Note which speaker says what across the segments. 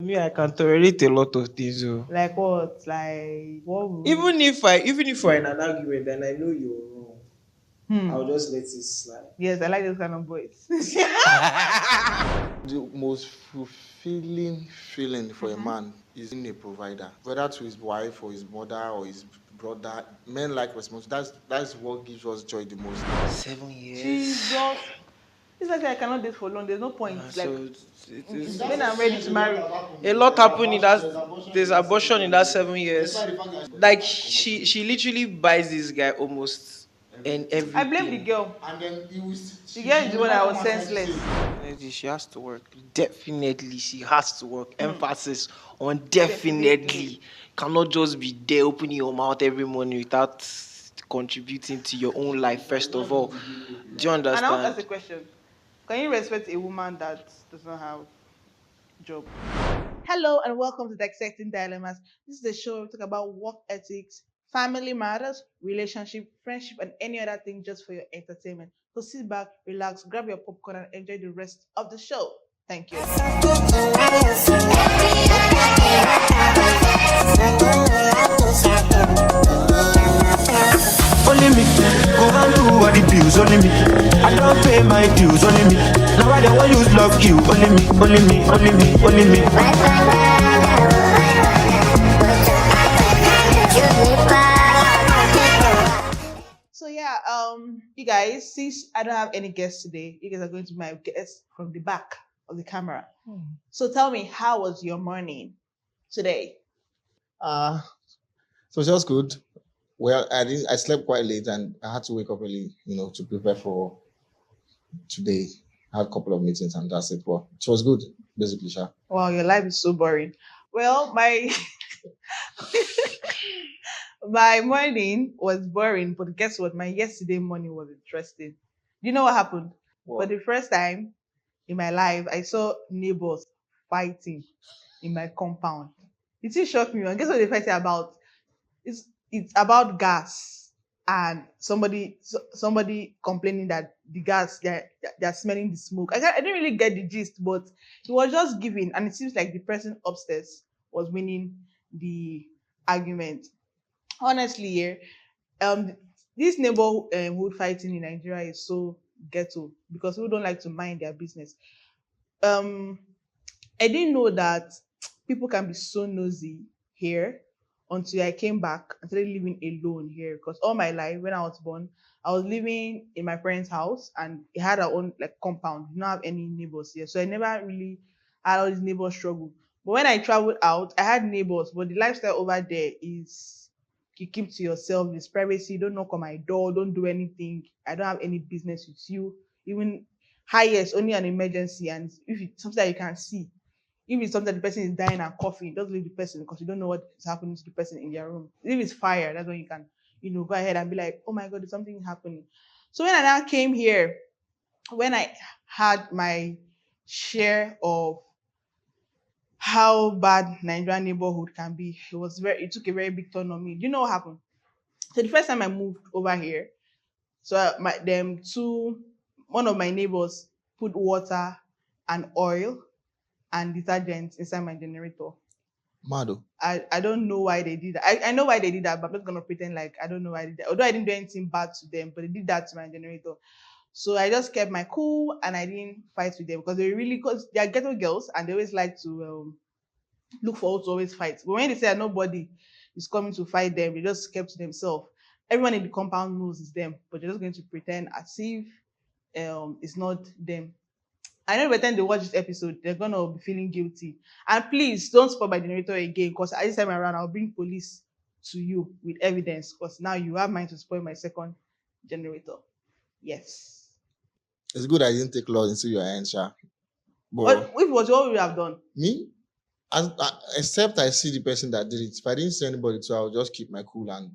Speaker 1: Me, I can tolerate a lot of things. Oh.
Speaker 2: Like what? Like what?
Speaker 1: Even if we're in an argument and I know you're wrong, I'll just let it slide.
Speaker 2: Yes, I like those kind of boys.
Speaker 3: The most fulfilling feeling for a man is being a provider, whether to his wife or his mother or his brother. Men like responsibility. That's what gives us joy the most.
Speaker 1: 7 years.
Speaker 2: Jesus. It's like I cannot date for long. There's no point. Like
Speaker 1: So it is.
Speaker 2: when I'm ready to marry.
Speaker 1: A lot happened in that. There's abortion in that 7 years. Like she literally buys this guy almost and everything.
Speaker 2: I blame the girl.
Speaker 3: And then
Speaker 2: The girl is the one that was senseless.
Speaker 1: Definitely, she has to work. Definitely, she has to work. Emphasis on definitely. Cannot just be there opening your mouth every morning without contributing to your own life. First of all, do you
Speaker 2: And I want to ask a
Speaker 1: understand?
Speaker 2: question. Can you respect a woman that does not have job? Hello and welcome to Dissecting Dilemmas. This is the show where we talk about work ethics, family matters, relationship, friendship, and any other thing just for your entertainment. So sit back, relax, grab your popcorn, and enjoy the rest of the show. Thank you.
Speaker 4: Only me, go and do all the bills, only me. I don't pay my dues, only me. Now I don't want use love you, only me, only me, only me, only me.
Speaker 2: So yeah, you guys, since I don't have any guests today, you guys are going to be my guests from the back of the camera. So tell me, how was your morning today?
Speaker 3: So just good. Well, I slept quite late and I had to wake up early, to prepare for today. I had a couple of meetings and that's it. Well, it was good, basically, Sha.
Speaker 2: Wow, your life is so boring. Well, my my morning was boring, but guess what? My yesterday morning was interesting. Do you know what happened? For
Speaker 3: What?
Speaker 2: the first time in my life, I saw neighbors fighting in my compound. It still shocked me. And guess what they fighting about? It's about gas and somebody complaining that the gas they're smelling the smoke. I didn't really get the gist, but it was just giving, and it seems like the person upstairs was winning the argument. Honestly, yeah, um, this neighborhood fighting in Nigeria is so ghetto because people don't like to mind their business. Um, I didn't know that people can be so nosy here until I came back and started living alone here. Because all my life, when I was born, I was living in my parents' house and it had our own like compound. Did not have any neighbors here, so I never really had all this neighbor struggle. But when I traveled out, I had neighbors, but the lifestyle over there is you keep to yourself. It's privacy. Don't knock on my door. Don't do anything. I don't have any business with you. Even highest only an emergency, and if it's something that you can see, if it's something that the person is dying and coughing, just leave the person because you don't know what is happening to the person in their room. If it's fire, that's when you can, go ahead and be like, oh my God, there's something happening. So when I now came here, when I had my share of how bad Nigerian neighborhood can be, it took a very big turn on me. Do you know what happened? So the first time I moved over here, so one of my neighbors put water and oil and detergent inside my generator.
Speaker 3: Mado.
Speaker 2: I don't know why they did that. I know why they did that, but I'm not gonna pretend like I don't know why they did that. Although I didn't do anything bad to them, but they did that to my generator. So I just kept my cool and I didn't fight with them because because they are ghetto girls and they always like to look forward to always fight. But when they say that nobody is coming to fight them, they just kept to themselves. Everyone in the compound knows it's them, but they're just going to pretend as if it's not them. I know by the time they watch this episode, they're gonna be feeling guilty. And please don't spoil my generator again, because this time around I'll bring police to you with evidence. Because now you have mine to spoil my second generator. Yes.
Speaker 3: It's good I didn't take law into your hands, Sha.
Speaker 2: What if it was what we have done?
Speaker 3: Me? Except I see the person that did it. If I didn't see anybody, so I'll just keep my cool and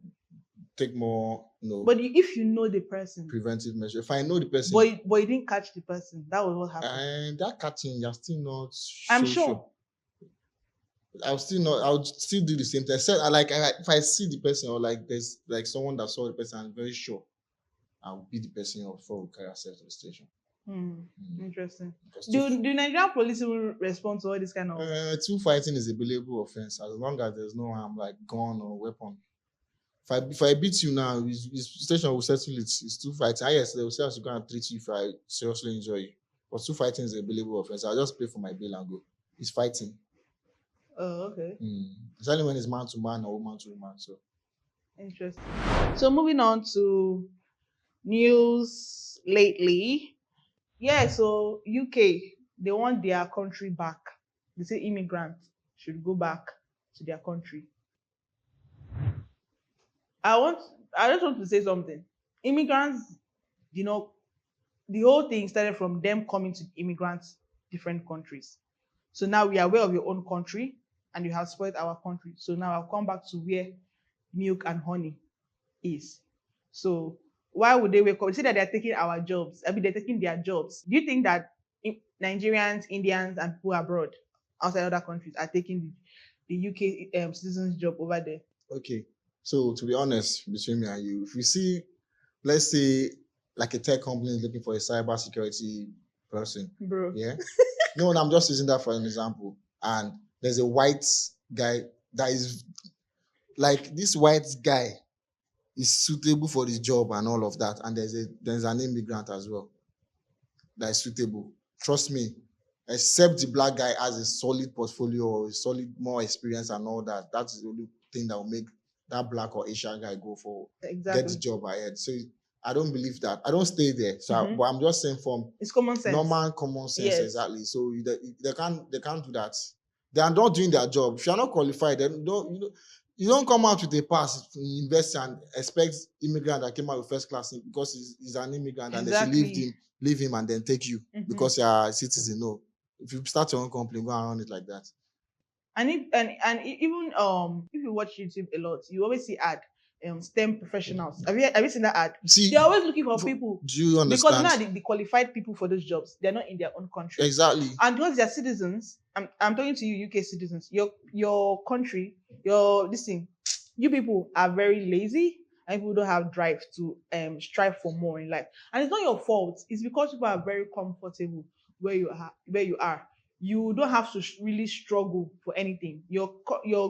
Speaker 3: take more,
Speaker 2: But if you know the person,
Speaker 3: preventive measure. If I know the person,
Speaker 2: but you didn't catch the person, that was what happened.
Speaker 3: and that catching, you're still not.
Speaker 2: I'm
Speaker 3: so
Speaker 2: sure.
Speaker 3: I'll still not. I'll still do the same thing. Except if I see the person or like there's like someone that saw the person, I'm very sure I'll be the person before we carry ourselves to the station.
Speaker 2: Hmm.
Speaker 3: Mm.
Speaker 2: Interesting.
Speaker 3: Because
Speaker 2: Do Nigerian police even respond to all this kind of?
Speaker 3: two fighting is a billable offense as long as there's no harm like gun or weapon. If I beat you now, his station will settle it. It's two fighting. Ah, yes, they will say I should go and treat you if I seriously injure you. But two fighting is a billable offense. I'll just pay for my bill and go. It's fighting.
Speaker 2: Oh, okay.
Speaker 3: Especially when it's man to man or woman to woman. So
Speaker 2: Interesting. So moving on to news lately. Yeah, so UK, they want their country back. They say immigrants should go back to their country. I want I just want to say something. Immigrants, you know, the whole thing started from them coming to immigrants different countries. So now we are aware of your own country and you have spoiled our country. So now I'll come back to where milk and honey is. So why would they wake up? You say that they're taking our jobs. I mean, they're taking their jobs. Do you think that Nigerians, Indians, and people abroad, outside other countries, are taking the UK citizens' job over there?
Speaker 3: okay. So to be honest, between me and you, if you see, let's say, like a tech company is looking for a cyber security person,
Speaker 2: Bro.
Speaker 3: yeah. No, I'm just using that for an example. And there's a white guy that is like this white guy is suitable for the job and all of that. And there's an immigrant as well that is suitable. Trust me, except the black guy has a solid portfolio or a solid more experience and all that. That's the only thing that will make that black or Asian guy go for get the
Speaker 2: Exactly.
Speaker 3: job ahead. So I don't believe that. I don't stay there. So
Speaker 2: Mhm.
Speaker 3: but I'm just saying from
Speaker 2: It's common sense.
Speaker 3: normal common sense,
Speaker 2: Yes.
Speaker 3: exactly. So they can't do that. They are not doing their job. If you're not qualified, then you don't come out with a pass, invest and expect immigrant that came out with first class because he's an immigrant and they should
Speaker 2: Exactly.
Speaker 3: leave him and then take you
Speaker 2: Mhm.
Speaker 3: because you're a citizen. No. If you start your own company, go and run it like that.
Speaker 2: And even if you watch YouTube a lot, you always see ad STEM professionals. Have you seen that ad?
Speaker 3: See,
Speaker 2: They're always looking for people
Speaker 3: do you
Speaker 2: because
Speaker 3: understand?
Speaker 2: now the qualified people for those jobs, they're not in their own country.
Speaker 3: Exactly.
Speaker 2: And because they're citizens, I'm talking to you, UK citizens, your country, your this thing, you people are very lazy and people don't have drive to strive for more in life. And it's not your fault. It's because people are very comfortable where you are. You don't have to really struggle for anything. Your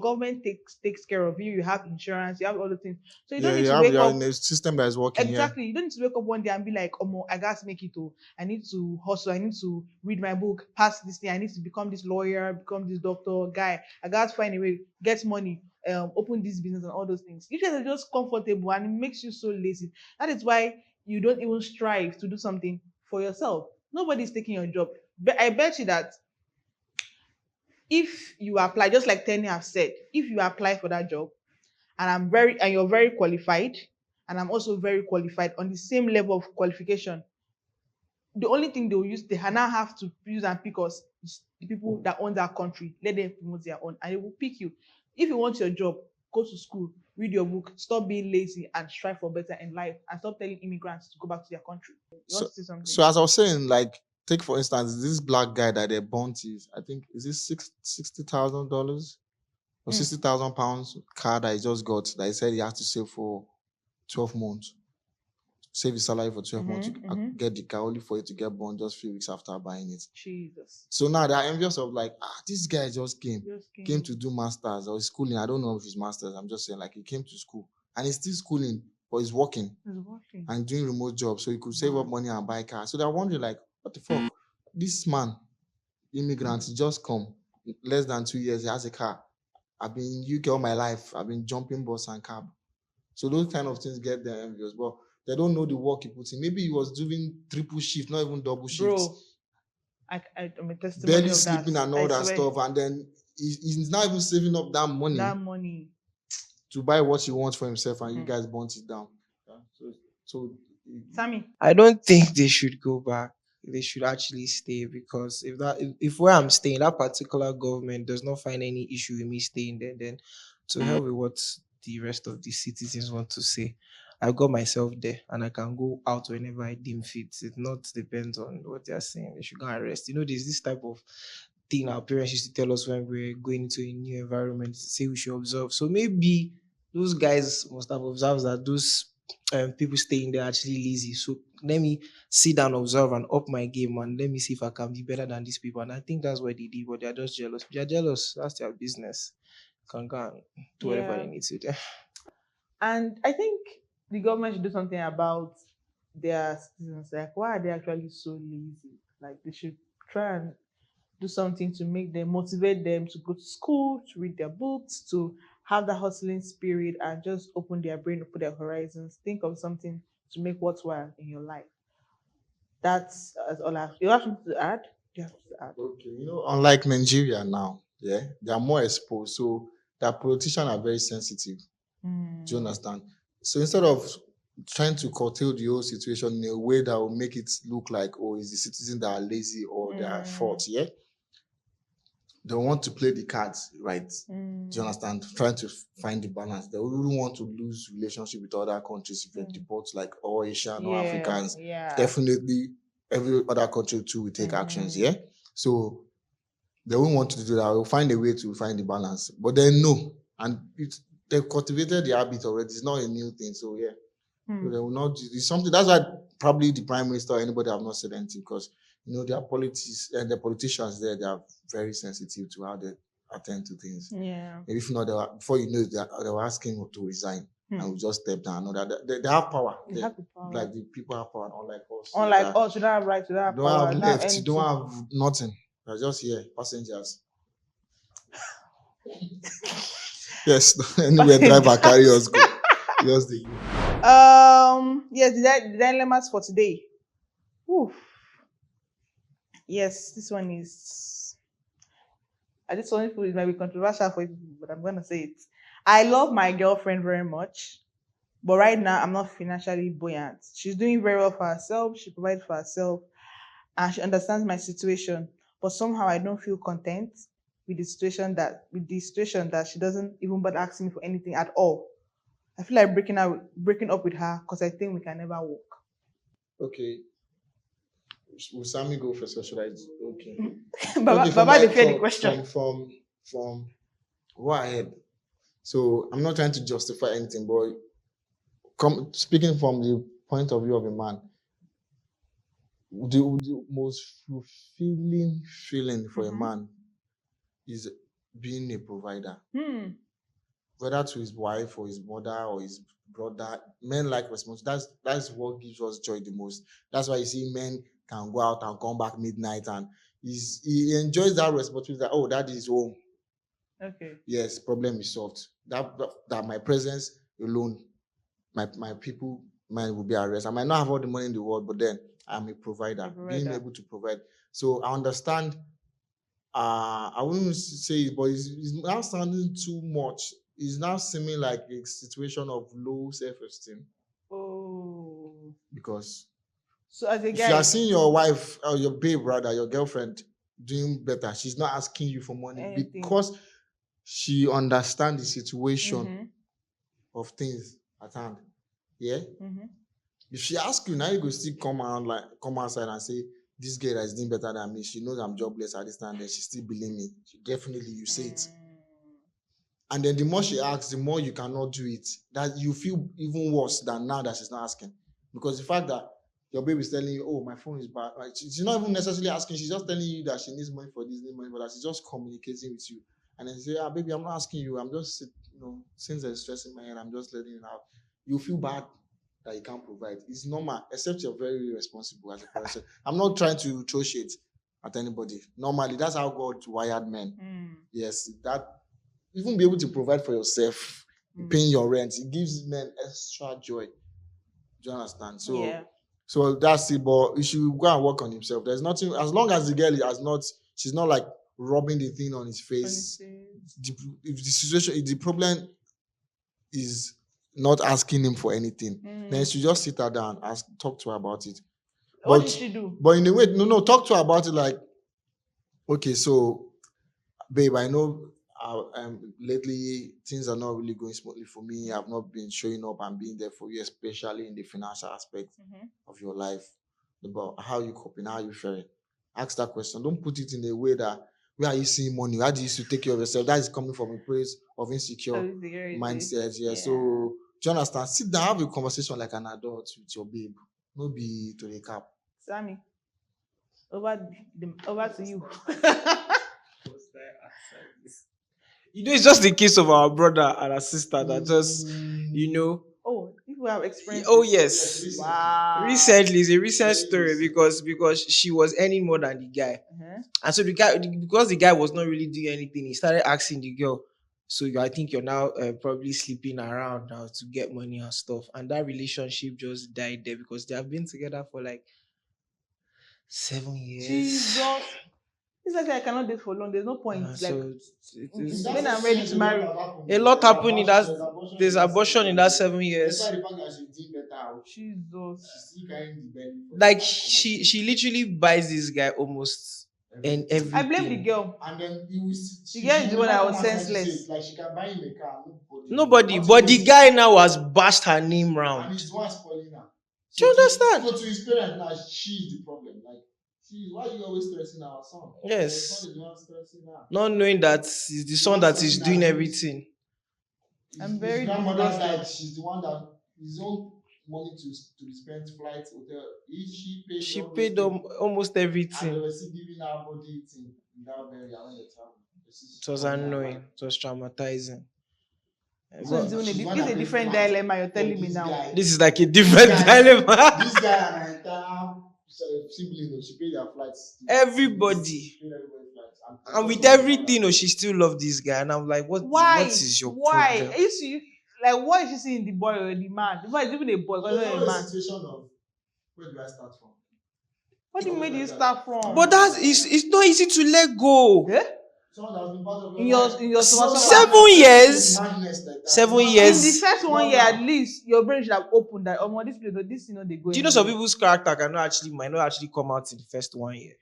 Speaker 2: government takes care of you. You have insurance. You have all the things. So you don't
Speaker 3: Yeah,
Speaker 2: need to wake
Speaker 3: you're
Speaker 2: up.
Speaker 3: in a system that is working.
Speaker 2: Exactly. You don't need to wake up one day and be like, oh, I got to make it. Oh, I need to hustle. I need to read my book, pass this thing. I need to become this lawyer, become this doctor guy. I got to find a way, get money, open this business and all those things. You guys are just comfortable and it makes you so lazy. That is why you don't even strive to do something for yourself. Nobody's taking your job. But I bet you that if you apply, just like Tenny have said, if you apply for that job and you're very qualified, and I'm also very qualified on the same level of qualification, the only thing they will use, they now have to use and pick us is the people that own that country. Let them promote their own, and they will pick you. If you want your job, go to school, read your book, stop being lazy, and strive for better in life, and stop telling immigrants to go back to their country. You want to say something?
Speaker 3: So as I was saying, like take for instance this black guy that they bounties. I think is this $60,000 or £60,000 car that he just got that he said he has to save for 12 months. Save his salary for 12 months to get the car only for it to get born just a few weeks after buying it.
Speaker 2: Jesus.
Speaker 3: So now they're envious of like, this guy just came
Speaker 2: to
Speaker 3: to do masters or schooling. I don't know if he's masters. I'm just saying like he came to school and he's still schooling, but he's working and doing remote jobs. So he could save up money and buy cars. So they're wondering like, what the fuck? This man, immigrant, he just come less than 2 years. He has a car. I've been in UK all my life. I've been jumping bus and cab. So those kind of things get them envious, but they don't know the work he put in. Maybe he was doing triple shift, not even double shift.
Speaker 2: Bro, I'm a testimony
Speaker 3: barely
Speaker 2: of
Speaker 3: sleeping
Speaker 2: that.
Speaker 3: and all
Speaker 2: I
Speaker 3: that
Speaker 2: swear.
Speaker 3: stuff. And then he's not even saving up that money to buy what he wants for himself, and you guys burnt it down. So
Speaker 2: Sammy.
Speaker 1: I don't think they should go back. They should actually stay because if where I'm staying, that particular government does not find any issue with me staying there, then to hell with what the rest of the citizens want to say. I've got myself there and I can go out whenever I deem fit. It not depends on what they're saying. They should go and rest. There's this type of thing our parents used to tell us when we were going into a new environment, say we should observe. So maybe those guys must have observed that those people staying there are actually lazy. So let me sit down, observe, and up my game, and let me see if I can be better than these people. And I think that's what they did, but they're just jealous. If they're jealous, that's their business. You can go and do whatever
Speaker 2: Yeah.
Speaker 1: you need to do.
Speaker 2: And I think the government should do something about their citizens. Like, why are they actually so lazy? Like, they should try and do something to make them motivate them to go to school, to read their books, to have that hustling spirit and just open their brain, open their horizons, think of something to make worthwhile in your life. That's all I have. You have something to add? You have something to add.
Speaker 3: Okay, unlike Nigeria now, yeah, they are more exposed, so their politicians are very sensitive. Do you understand? So instead of trying to curtail the whole situation in a way that will make it look like, oh, it's the citizens that are lazy or they are fault, yeah, they want to play the cards right. Do you understand? Trying to find the balance. They wouldn't want to lose relationship with other countries if they deport like all Asian or Africans.
Speaker 2: Yeah.
Speaker 3: Definitely, every other country too will take actions. Yeah. So they won't want to do that. They'll find a way to find the balance. But then no, and they've cultivated the habit already. It's not a new thing. So yeah. So they will not. It's something that's why probably the prime minister or anybody have not said anything, because their politics and the politicians there, they are very sensitive to how they attend to things.
Speaker 2: Yeah.
Speaker 3: And if not, before you know it, they will ask him to resign and will just step down. No, they have power.
Speaker 2: They have the power.
Speaker 3: Like the people have power, unlike us.
Speaker 2: Unlike us, you don't have rights, you don't have
Speaker 3: don't
Speaker 2: power,
Speaker 3: have
Speaker 2: you don't have
Speaker 3: left, you
Speaker 2: anything.
Speaker 3: don't have nothing. You're just here, passengers. Yes, anywhere driver carry us go. Just the
Speaker 2: Yes, the dilemmas for today. Oof. Yes, this one it might be controversial for you, but I'm gonna say it. I love my girlfriend very much, but right now I'm not financially buoyant. She's doing very well for herself, she provides for herself, and she understands my situation. But somehow I don't feel content with the situation that she doesn't even bother asking me for anything at all. I feel like breaking up with her because I think we can never work.
Speaker 3: Okay. Will Sammy go first, or should I? Okay.
Speaker 2: Baba, they fear the question.
Speaker 3: From go ahead. So I'm not trying to justify anything, but speaking from the point of view of a man, the most fulfilling feeling for a man is being a provider. Whether to his wife or his mother or his brother, men like responsibility. That's what gives us joy the most. That's why you see men can go out and come back midnight, and he enjoys that responsibility. That, oh, that is home.
Speaker 2: Okay.
Speaker 3: Yes, problem is solved. That my presence alone, my people, mine will be at rest. I might not have all the money in the world, but then I'm a provider. Being able to provide. So I understand. I wouldn't say it, but it's now sounding too much. It's now seeming like a situation of low self-esteem.
Speaker 2: Oh.
Speaker 3: Because
Speaker 2: so as a
Speaker 3: if
Speaker 2: guy,
Speaker 3: you are seeing your wife or your babe, rather, your girlfriend doing better, she's not asking you for money because she understands the situation of things at hand. Yeah. If she asks you now, you go still come outside and say, this girl is doing better than me. She knows I'm jobless at this time, and she still believe me. Definitely, you say it. And then the more she asks, the more you cannot do it. That you feel even worse than now that she's not asking. Because the fact that your baby is telling you, oh, my phone is bad. Like, she's not even necessarily asking. She's just telling you that she needs money for this, needs money for that. She's just communicating with you. And then say, baby, I'm not asking you. I'm just, since there's stress in my head, I'm just letting you out. You feel bad that you can't provide. It's normal, except you're very irresponsible as a person. I'm not trying to throw shade at anybody. Normally, that's how God wired men. Yes, that even be able to provide for yourself, paying your rent, it gives men extra joy. Do you understand? So that's it. But he should go and work on himself. There's nothing, as long as the girl she's not like rubbing the thing on his face. If the problem is not asking him for anything, then she just sit her down and talk to her about it.
Speaker 2: What did she do?
Speaker 3: But in a way, talk to her about it like, okay, so babe, I know lately things are not really going smoothly for me. I've not been showing up and being there for you, especially in the financial aspect of your life. About how you coping, how you faring. Ask that question. Don't put it in a way that, where are you seeing money? How do you take care of yourself? That is coming from a place of insecure mindset. Yeah. So do you understand? Sit down, have a conversation like an adult with your babe. no be to the cap.
Speaker 2: Sammy, over to you.
Speaker 1: It's just the case of our brother and our sister that just,
Speaker 2: Oh, people have experience.
Speaker 1: oh yes.
Speaker 2: Wow.
Speaker 1: Recently, it's a recent story because she was earning more than the guy. And so the guy, because the guy was not really doing anything, he started asking the girl, so I think you're now probably sleeping around now to get money and stuff. And that relationship just died there because they have been together for like 7 years.
Speaker 2: Jesus. It's like I cannot date for long. There's no point. Like,
Speaker 1: So
Speaker 2: when I'm ready to marry.
Speaker 1: a lot happened in that. There's abortion in that 7 years.
Speaker 3: Despite the fact that she's doing better,
Speaker 2: Jesus.
Speaker 3: she's still carrying the belly.
Speaker 1: Like she literally buys this guy almost and everything.
Speaker 2: I blame the girl.
Speaker 3: And then he was.
Speaker 2: The girl is the one that was senseless.
Speaker 3: Like she can buy him a car.
Speaker 1: Nobody, but the guy now has bashed her name
Speaker 3: And
Speaker 1: round.
Speaker 3: he's the one spoiling her.
Speaker 1: Do you understand?
Speaker 3: So to his parents, now she's the problem. Like, why are you always stressing our son?
Speaker 1: Yes.
Speaker 3: Your son is the one stressing her.
Speaker 1: Not knowing that it's the son that is doing everything.
Speaker 2: I'm very
Speaker 3: His grandmother
Speaker 2: disgusted.
Speaker 3: died. She's the one that his own money to spend flight, hotel. She
Speaker 1: paid almost
Speaker 3: And
Speaker 1: everything.
Speaker 3: they were still giving her body thing in that very when they travel.
Speaker 1: It was annoying. It was traumatizing.
Speaker 2: So it's a different dilemma you're telling me now.
Speaker 1: This is like a different dilemma.
Speaker 3: This guy and her entire sibling, she paid their flights.
Speaker 1: Everybody. And with everything, she still loved this guy. And I'm like, what is your problem?
Speaker 2: What is she seeing in the boy or the man? The boy is even a boy, because not a man.
Speaker 3: Situation of where do I start from?
Speaker 2: What do you mean you start from?
Speaker 1: But it's not easy to let go.
Speaker 2: Yeah?
Speaker 3: Someone that has been part of
Speaker 2: In your
Speaker 1: 7 years. 7
Speaker 2: In
Speaker 1: years.
Speaker 2: the first 1 year, at least your brain should have opened that. Oh, this they go.
Speaker 1: Do you know some people's character might not actually come out in the first 1 year?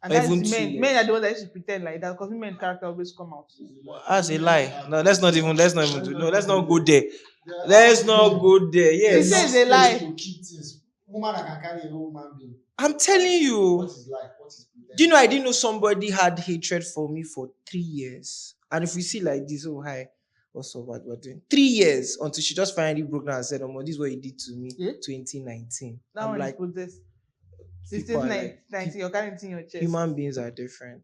Speaker 2: And that's
Speaker 1: even
Speaker 2: men. Men are the ones that used to pretend like that because men character always come out.
Speaker 1: That's a lie. No, let's not go there. Let's not go there. Yes.
Speaker 2: He says a lie.
Speaker 3: To keep things. Woman that can carry a whole human being.
Speaker 1: I'm telling you.
Speaker 3: What is life? What is pretend?
Speaker 1: Do you know I didn't know somebody had hatred for me for 3 years? And if we see like this, oh hi, what's up, what we're doing? 3 years until she just finally broke down and said, oh, this is what you did to me 2019.
Speaker 2: That I'm like, this. 1619, you're carrying it in your chest.
Speaker 1: Human beings are different.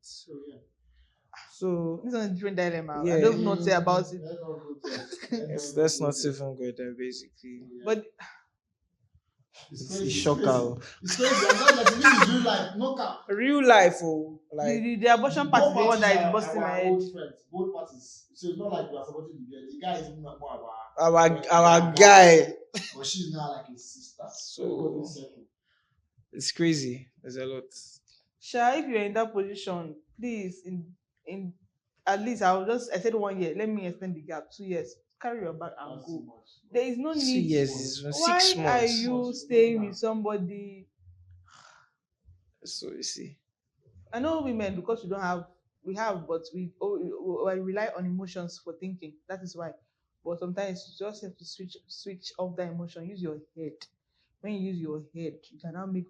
Speaker 1: So
Speaker 2: this is a different dilemma.
Speaker 1: Yeah.
Speaker 2: I don't know say about it.
Speaker 1: Let's not even go there, basically.
Speaker 2: But
Speaker 1: it's a shocker.
Speaker 3: It's crazy. I'm not like this is real life. No cap.
Speaker 1: Real life, oh. Like
Speaker 2: the abortion part is the one that is busting my head.
Speaker 3: Both parties. So it's not like we are supporting the girl. The guy is even more about
Speaker 1: our guy.
Speaker 3: But she's not like his sister.
Speaker 1: So it's crazy. There's a lot.
Speaker 2: Sha, if you're in that position, please, in at least I said 1 year. Let me extend the gap. 2 years. Carry your bag and go. There is no
Speaker 1: 2
Speaker 2: need.
Speaker 1: years is 6 months.
Speaker 2: Why are you staying with somebody?
Speaker 1: So you see.
Speaker 2: I know women, because we have, but we rely on emotions for thinking. That is why. But sometimes you just have to switch off that emotion. Use your head. When you use your head, you can now make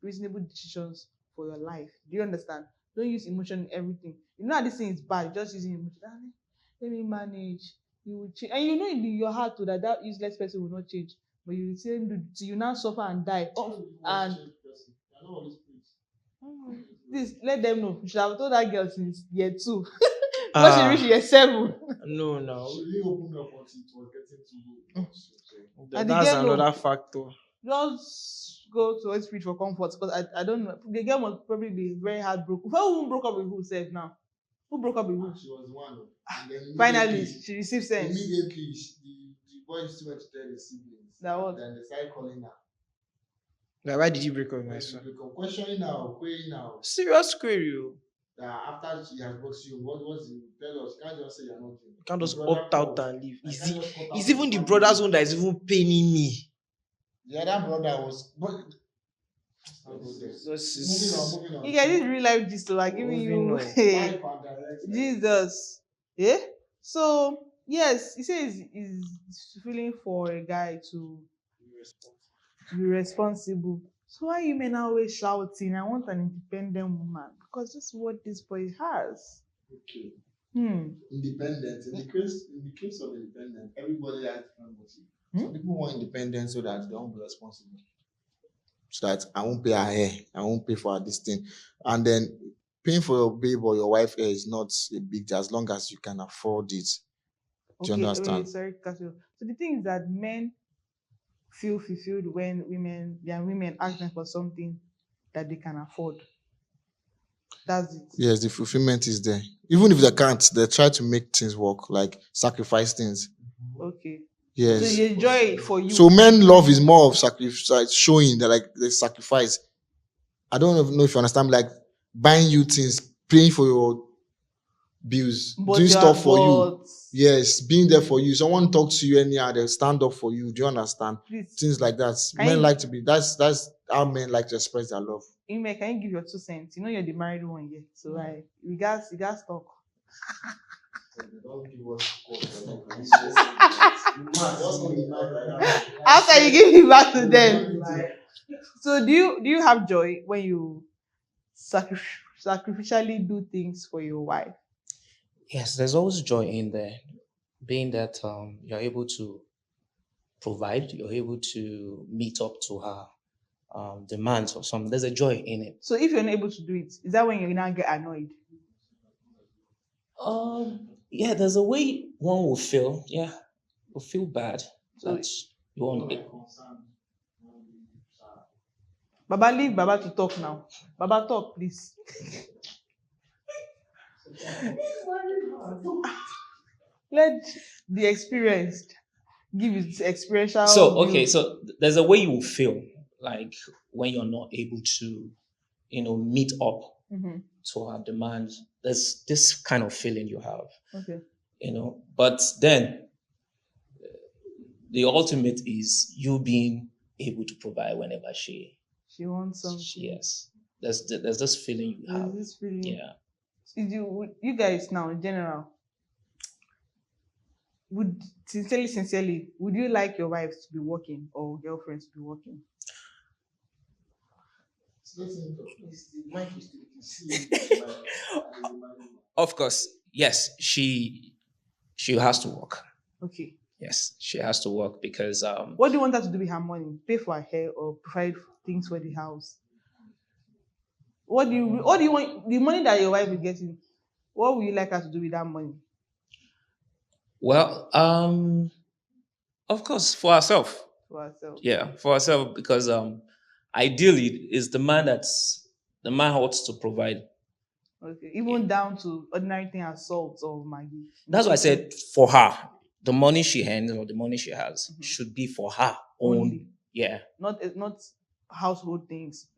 Speaker 2: reasonable decisions for your life. Do you understand? Don't use emotion in everything. You know how this thing is bad. You're just using emotion. Let me manage. You will change, and you know in your heart too that useless person will not change. But you will say you now suffer and die. And please let them know. You should have told that girl since year 2. Because she reached year 7.
Speaker 1: No.
Speaker 3: She really opened up what it was getting to do.
Speaker 2: And
Speaker 1: that's another factor.
Speaker 2: Just go to Holy Spirit for comfort, because I don't know. The girl must probably be very heartbroken. Who broke up with who said now? Who broke up with who?
Speaker 3: She was one.
Speaker 2: Finally, she received sense.
Speaker 3: Immediately, the boy still went to tell the siblings.
Speaker 2: That what?
Speaker 3: Then they started calling her.
Speaker 1: Like, why did you break up with my son?
Speaker 3: Questioning now, querying now.
Speaker 1: Serious query.
Speaker 3: After she has brought you, what was it? Tell us. Can't just say you're not doing.
Speaker 1: You can't just opt out and leave. It's even the brother's one that is even paining me.
Speaker 3: The other brother was.
Speaker 2: Moving on. You get this real life gist, like giving you Jesus. Yeah. So yes, he says he's feeling for a guy to be responsible. So why you men always shouting, I want an independent woman? Because that's what this boy has.
Speaker 3: Okay. Independent. In the case of independent, everybody has different motive. Some people want independence so that they won't be responsible. so that I won't pay her hair, I won't pay for her this thing. And then paying for your babe or your wife hair is not a big deal as long as you can afford it. Do you
Speaker 2: Okay,
Speaker 3: understand?
Speaker 2: wait, sorry, Casio. So the thing is that men feel fulfilled when their women ask them for something that they can afford. That's it.
Speaker 3: Yes, the fulfillment is there. Even if they can't, they try to make things work, like sacrifice things.
Speaker 2: Okay.
Speaker 3: Yes.
Speaker 2: So you enjoy it for you.
Speaker 3: So men love is more of sacrifice, showing that like they sacrifice. I don't know if you understand, like buying you things, paying for your bills,
Speaker 2: But
Speaker 3: doing
Speaker 2: you
Speaker 3: stuff
Speaker 2: are-
Speaker 3: for you.
Speaker 2: but-
Speaker 3: Yes, being there for you. Someone talks to you anyhow, they'll stand up for you. Do you understand?
Speaker 2: Please,
Speaker 3: Things like that.
Speaker 2: Can
Speaker 3: Men
Speaker 2: you-
Speaker 3: like to be. That's how men like to express their love.
Speaker 2: Ime, can you give your 2 cents? You know you're the married one here. So you guys talk. After you give it back to them. So do you have joy when you sacrificially do things for your wife?
Speaker 5: Yes, there's always joy in there, being that you're able to provide, you're able to meet up to her demands or something. There's a joy in it.
Speaker 2: So if you're not able to do it, is that when you now get annoyed?
Speaker 5: Yeah, there's a way one will feel. Yeah, will feel bad.
Speaker 2: So-
Speaker 5: That you want it.
Speaker 2: Baba, leave Baba to talk now. Baba, talk, please. Let the experienced give its experiential.
Speaker 5: So
Speaker 2: view.
Speaker 5: okay, so there's a way you will feel like when you're not able to, meet up
Speaker 2: Mhm.
Speaker 5: to her demands. There's this kind of feeling you have,
Speaker 2: Okay.
Speaker 5: But then the ultimate is you being able to provide whenever she
Speaker 2: She wants something.
Speaker 5: yes. There's this feeling you
Speaker 2: There's
Speaker 5: have.
Speaker 2: this feeling.
Speaker 5: Yeah.
Speaker 2: Is you guys now in general would sincerely would you like your wives to be working or girlfriends to be working?
Speaker 5: Of course, yes, she has to work.
Speaker 2: Okay.
Speaker 5: Yes, she has to work because
Speaker 2: What do you want her to do with her money? Pay for her hair or provide things for the house? What do you want the money that your wife is getting? What would you like her to do with that money?
Speaker 5: well, of course, for herself.
Speaker 2: For herself.
Speaker 5: Yeah, for herself because ideally is the man ought to provide.
Speaker 2: Okay. Even down to ordinary thing as salt or Maggi.
Speaker 5: That's why I said for her, the money she earns or the money she has should be for her own.
Speaker 2: Only.
Speaker 5: Yeah.
Speaker 2: Not household things.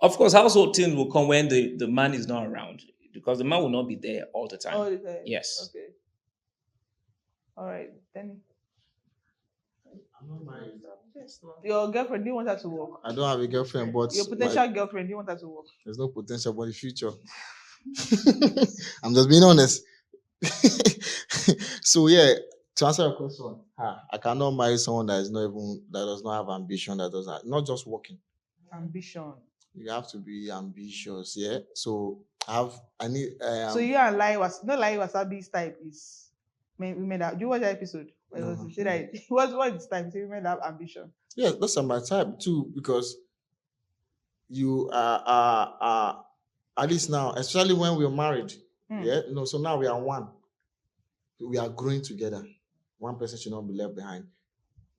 Speaker 5: Of course, household things will come when the man is not around because the man will not be there all the time.
Speaker 2: All the time.
Speaker 5: Yes.
Speaker 2: Okay. All right. Then your girlfriend, do you want her to work?
Speaker 3: I don't have a girlfriend, but
Speaker 2: Your potential girlfriend, do you want her to work?
Speaker 3: there's no potential for the future. I'm just being honest. So yeah, to answer your question, I cannot marry someone that does not have ambition, that does not just working.
Speaker 2: Ambition.
Speaker 3: You have to be ambitious, yeah. So I need.
Speaker 2: So you and Lai Wasabi's type is women that. Do you watch that episode?
Speaker 3: No.
Speaker 2: What's his type? Say women that have ambition.
Speaker 3: Yeah, those are my type too, because you are at least now, especially when we're married. Yeah, no. So now we are one. We are growing together. One person should not be left behind.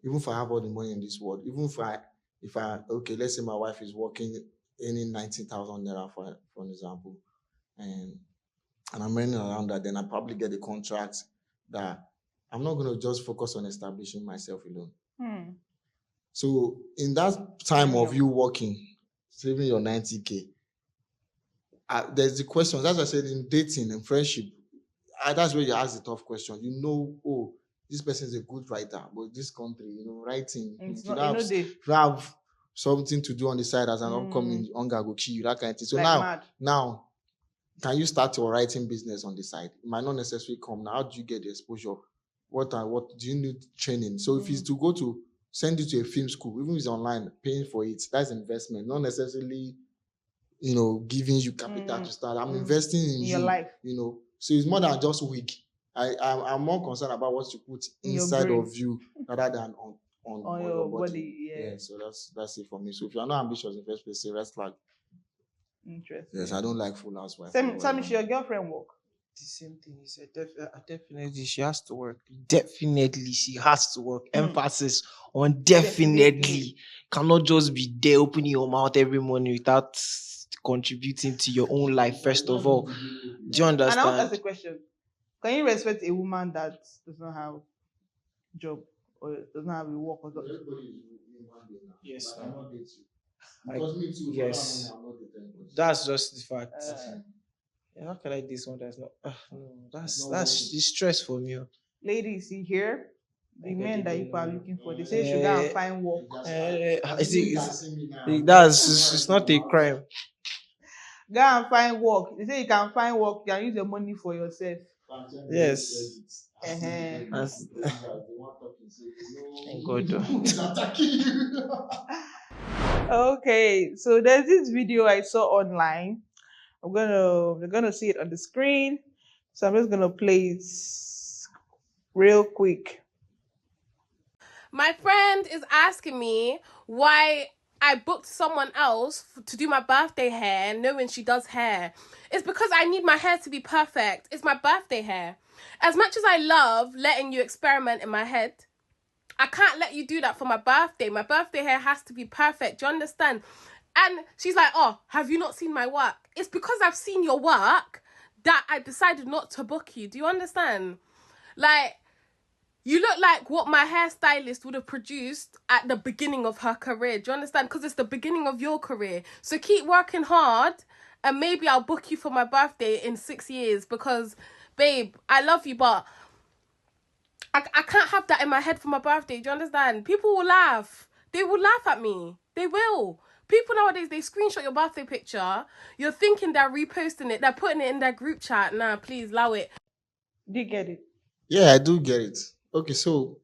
Speaker 3: Even if I have all the money in this world, even if I okay, let's say my wife is working earning 19,000 naira for an example, and I'm earning around that, then I probably get a contract that I'm not going to just focus on establishing myself alone. So in that time of you working, saving your 90K, there's the questions. As I said, in dating and friendship, that's where you ask the tough question. Oh, this person is a good writer, but this country, writing, if you have something to do on the side as an upcoming hunger go kill you, that kind of thing. So now, can you start your writing business on the side? It might not necessarily come. Now, how do you get the exposure? What do you need training? So if it's to send you to a film school, even if it's online, paying for it, that's investment, not necessarily, giving you capital to start. I'm investing in
Speaker 2: your life.
Speaker 3: So it's more than just wig. I'm more concerned about what you put inside of you rather than
Speaker 2: on your body. Yeah.
Speaker 3: So that's it for me. So if you're not ambitious in the first place, say red flag.
Speaker 2: Interesting.
Speaker 3: Yes, I don't like full housewife.
Speaker 2: Tell me, should your girlfriend work?
Speaker 1: The same thing he said. Definitely, she has to work. Definitely, she has to work. Emphasis on definitely. Cannot just be there opening your mouth every morning without contributing to your own life. First of all, do you
Speaker 2: And I want to ask
Speaker 1: understand?
Speaker 2: a question. Can you respect a woman that does not have job or does not have a work or something?
Speaker 1: Yes.
Speaker 3: Because me too,
Speaker 1: yes. That's just the fact. How can I this one that's not? No, that's it's stress for me.
Speaker 2: Ladies, see here, the men that you are looking for, they say you should go and find work.
Speaker 1: It's not a crime.
Speaker 2: Go and find work. They say you can find work, you can use your money for yourself.
Speaker 1: Yes.
Speaker 2: Uh-huh.
Speaker 1: Thank God.
Speaker 2: Okay, so there's this video I saw online. We're gonna see it on the screen. So I'm just gonna play it real quick.
Speaker 6: My friend is asking me why I booked someone else to do my birthday hair, knowing she does hair. It's because I need my hair to be perfect. It's my birthday hair. As much as I love letting you experiment in my head, I can't let you do that for my birthday. My birthday hair has to be perfect. Do you understand? And she's like, oh, have you not seen my work? It's because I've seen your work that I decided not to book you. Do you understand? Like, you look like what my hairstylist would have produced at the beginning of her career. Do you understand? Because it's the beginning of your career. So keep working hard and maybe I'll book you for my birthday in 6 years because, babe, I love you, but I can't have that in my head for my birthday. Do you understand? People will laugh. They will laugh at me. They will. People nowadays, they screenshot your birthday picture. You're thinking they're reposting it. They're putting it in their group chat. Nah, please, allow it.
Speaker 2: Do you get it?
Speaker 3: Yeah, I do get it. Okay, so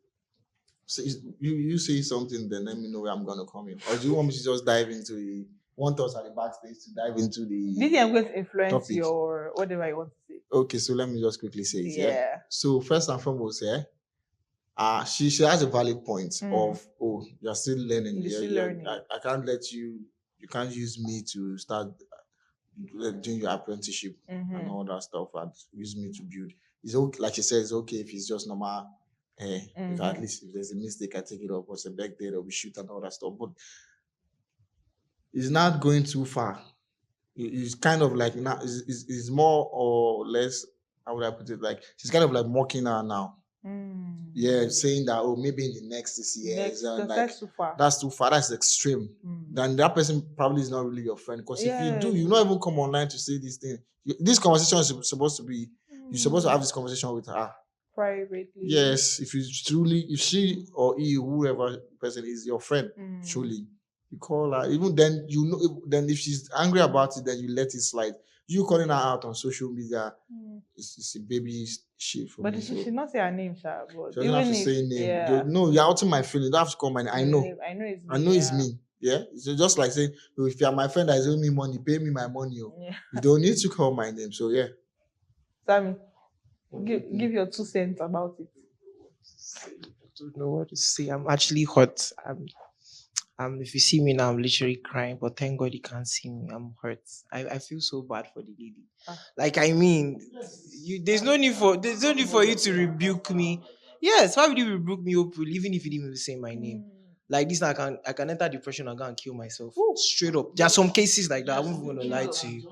Speaker 3: you say something, then let me know where I'm gonna come in. Or do you want me to just dive into the want us at the backstage to dive into the
Speaker 2: This thing I'm going to influence
Speaker 3: topic?
Speaker 2: your whatever I want to say.
Speaker 3: Okay, so let me just quickly say it.
Speaker 2: Yeah.
Speaker 3: So first and foremost, she has a valid point of you're still learning.
Speaker 2: You're still learning.
Speaker 3: I can't let you can't use me to start doing your apprenticeship and all that stuff and use me to build. It's okay, like you said, it's okay if it's just normal. If at least if there's a mistake, I take it up. What's a back there, or we shoot and all that stuff. But it's not going too far. It's kind of like now. It's more or less. How would I put it? Like she's kind of like mocking her now. Yeah, saying that maybe in the next 6 years, and like
Speaker 2: that's too far.
Speaker 3: That's too far. That's extreme. Then that person probably is not really your friend. Because if you do, you not even come online to say this thing. This conversation is supposed to be. You're supposed to have this conversation with her
Speaker 2: privately.
Speaker 3: Yes, if she or he, whoever person is your friend, truly, you call her. Even then, then if she's angry about it, then you let it slide. You calling her out on social media, it's a baby shit for me.
Speaker 2: But she should not say her name, sir. But
Speaker 3: she doesn't have to say name. Yeah. No, you're outing my feeling. You don't have to call my name. I know it's me. Yeah, it's just like saying, if you're my friend that is owing me money, pay me my money. Yeah. You don't need to call my name. So yeah.
Speaker 2: Sammy, give your 2 cents about it.
Speaker 1: I don't know what to say. I'm actually hot. If you see me now, I'm literally crying. But thank God you can't see me. I'm hurt. I feel so bad for the lady. Like I mean, there's no need for you to rebuke me. Yes, why would you rebuke me openly, even if you didn't even say my name? Like this, I can enter depression and go and kill myself. Straight up. There are some cases like that. I won't want to lie to you.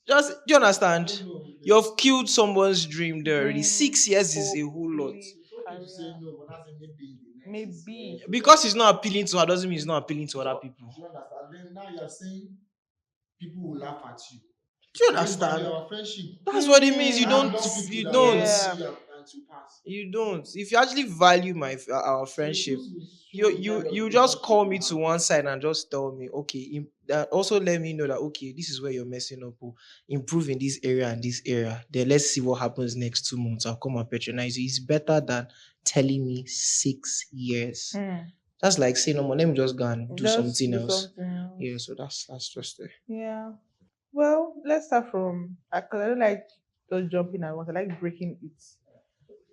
Speaker 1: Do you understand? You've killed someone's dream there already. 6 years is a whole lot.
Speaker 2: Maybe.
Speaker 1: Because it's not appealing to her doesn't mean it's not appealing to other people.
Speaker 3: Do you understand? Then now you're saying people will laugh at you.
Speaker 1: Do you understand? That's what it means. You don't. If you actually value our friendship, you just call me to one side and just tell me, okay, also let me know that okay, this is where you're messing up. Improve in this area and this area. Then let's see what happens next 2 months. I'll come and patronize you. It's better than telling me 6 years. That's like saying, let me just go and do something else. Yeah, so that's just it.
Speaker 2: Yeah. Well, let's start from because I don't like just jumping at once. I like breaking it.